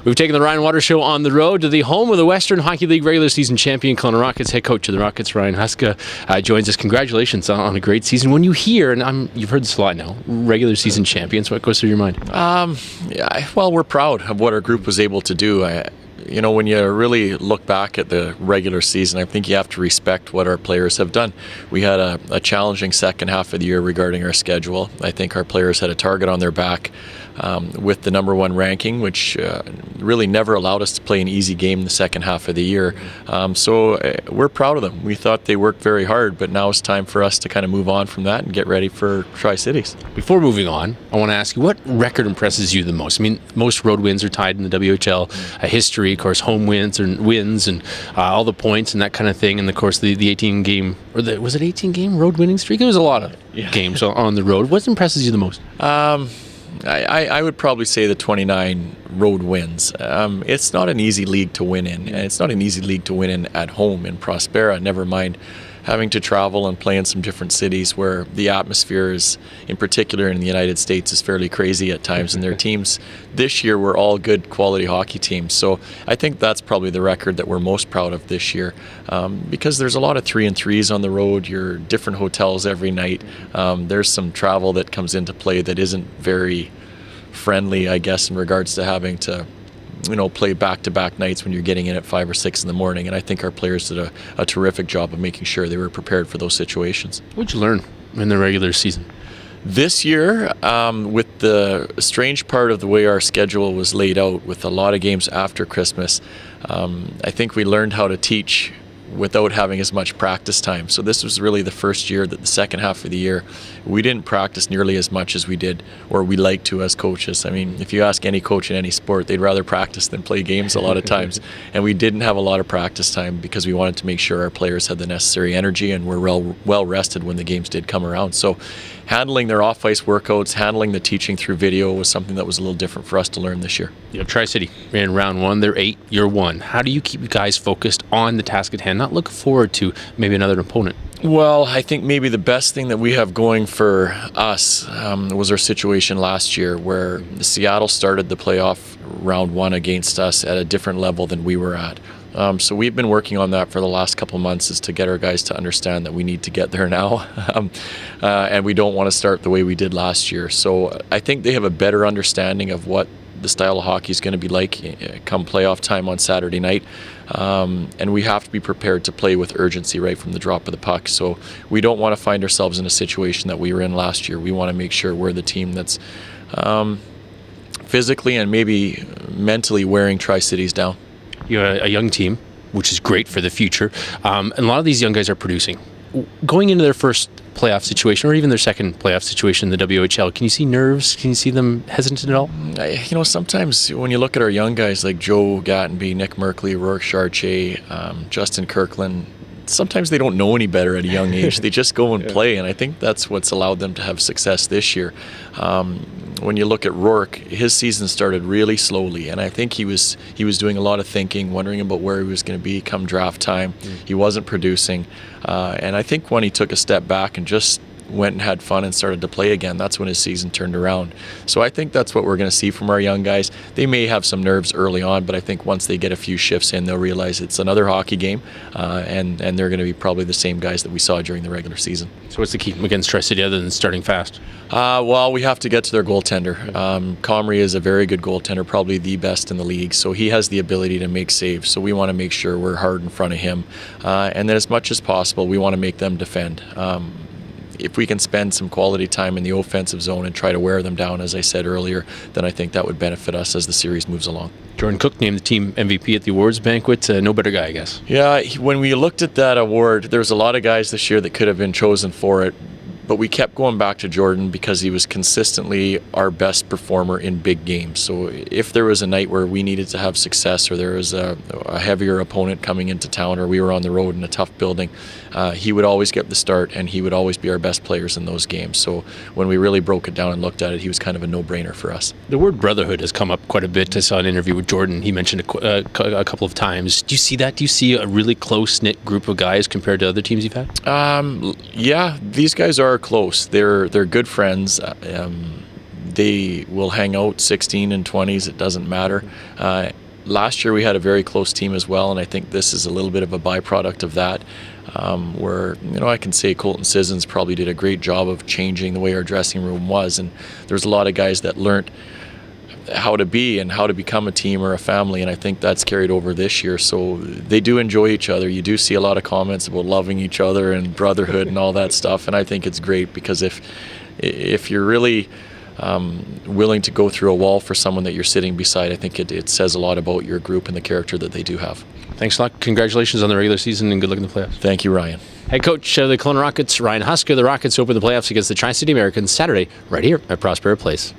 We've taken the Ryan Waters Show on the road to the home of the Western Hockey League regular season champion Kelowna Rockets. Head coach of the Rockets, Ryan Huska, joins us. Congratulations on a great season. When you hear, and you've heard this a lot now, regular season champions, what goes through your mind? Well, we're proud of what our group was able to do. When you really look back at the regular season, I think you have to respect what our players have done. We had a challenging second half of the year regarding our schedule. I think our players had a target on their back with the number one ranking, which really never allowed us to play an easy game in the second half of the year. So we're proud of them. We thought they worked very hard, but now it's time for us to kind of move on from that and get ready for Tri-Cities. Before moving on, I want to ask you, what record impresses you the most? I mean, most road wins are tied in the WHL history. Of course, home wins and all the points and that kind of thing. And of course, the 18-game, was it 18-game road winning streak? It was a lot of games on the road. What impresses you the most? I would probably say the 29 road wins. It's not an easy league to win in, and it's not an easy league to win in at home in Prospera, never mind having to travel and play in some different cities where the atmosphere is, in particular in the United States, is fairly crazy at times, and their teams this year were all good quality hockey teams. So I think that's probably the record that we're most proud of this year, because there's a lot of 3-3s on the road. You're different hotels every night. There's some travel that comes into play that isn't very friendly, I guess, in regards to having to play back-to-back nights when you're getting in at 5 or 6 in the morning. And I think our players did a terrific job of making sure they were prepared for those situations. What'd you learn in the regular season? This year, with the strange part of the way our schedule was laid out, with a lot of games after Christmas, I think we learned how to teach without having as much practice time. So this was really the first year that the second half of the year we didn't practice nearly as much as we did, or we like to as coaches. I mean, if you ask any coach in any sport, they'd rather practice than play games a lot of times. And we didn't have a lot of practice time because we wanted to make sure our players had the necessary energy and were well rested when the games did come around. So handling their off-ice workouts, handling the teaching through video was something that was a little different for us to learn this year. Tri-City ran round 1, they're 8, you're 1. How do you keep you guys focused on the task at hand, not look forward to maybe another opponent? Well, I think maybe the best thing that we have going for us was our situation last year, where Seattle started the playoff round 1 against us at a different level than we were at. So we've been working on that for the last couple of months, is to get our guys to understand that we need to get there now, and we don't want to start the way we did last year. So I think they have a better understanding of what the style of hockey is going to be like come playoff time on Saturday night, and we have to be prepared to play with urgency right from the drop of the puck. So we don't want to find ourselves in a situation that we were in last year. We want to make sure we're the team that's physically and maybe mentally wearing Tri-Cities down. You're a young team, which is great for the future, and a lot of these young guys are producing. Going into their first playoff situation, or even their second playoff situation in the WHL, can you see nerves? Can you see them hesitant at all? Sometimes when you look at our young guys like Joe Gattenby, Nick Merkley, Rourke Chartier, Justin Kirkland, sometimes they don't know any better at a young age. They just go and play, and I think that's what's allowed them to have success this year. When you look at Rourke, his season started really slowly, and I think he was doing a lot of thinking, wondering about where he was going to be come draft time. He wasn't producing, and I think when he took a step back and just went and had fun and started to play again, that's when his season turned around. So I think that's what we're going to see from our young guys. They may have some nerves early on, but I think once they get a few shifts in, they'll realize it's another hockey game, and they're going to be probably the same guys that we saw during the regular season. So what's the key against Tri-City other than starting fast? Well, we have to get to their goaltender. Comrie is a very good goaltender, probably the best in the league, so he has the ability to make saves. So we want to make sure we're hard in front of him, and then as much as possible, we want to make them defend. If we can spend some quality time in the offensive zone and try to wear them down, as I said earlier, then I think that would benefit us as the series moves along. Jordan Cook named the team MVP at the awards banquet. No better guy, I guess. Yeah, when we looked at that award, there's a lot of guys this year that could have been chosen for it. But we kept going back to Jordan because he was consistently our best performer in big games. So if there was a night where we needed to have success, or there was a heavier opponent coming into town, or we were on the road in a tough building, he would always get the start, and he would always be our best players in those games. So when we really broke it down and looked at it, he was kind of a no-brainer for us. The word brotherhood has come up quite a bit. I saw an interview with Jordan. He mentioned a couple of times. Do you see that? Do you see a really close-knit group of guys compared to other teams you've had? Yeah, these guys are close. They're good friends. they will hang out 16 and 20s. It doesn't matter. Last year we had a very close team as well, and I think this is a little bit of a byproduct of that. Where I can say Colton Sissons probably did a great job of changing the way our dressing room was, and there's a lot of guys that learned how to be and how to become a team or a family, and I think that's carried over this year. So they do enjoy each other. You do see a lot of comments about loving each other and brotherhood and all that stuff, and I think it's great because if you're really willing to go through a wall for someone that you're sitting beside, I think it says a lot about your group and the character that they do have. Thanks a lot. Congratulations on the regular season and good luck in the playoffs. Thank you, Ryan. Head coach of the Kelowna Rockets, Ryan Huska. The Rockets open the playoffs against the Tri-City Americans Saturday right here at Prospera Place.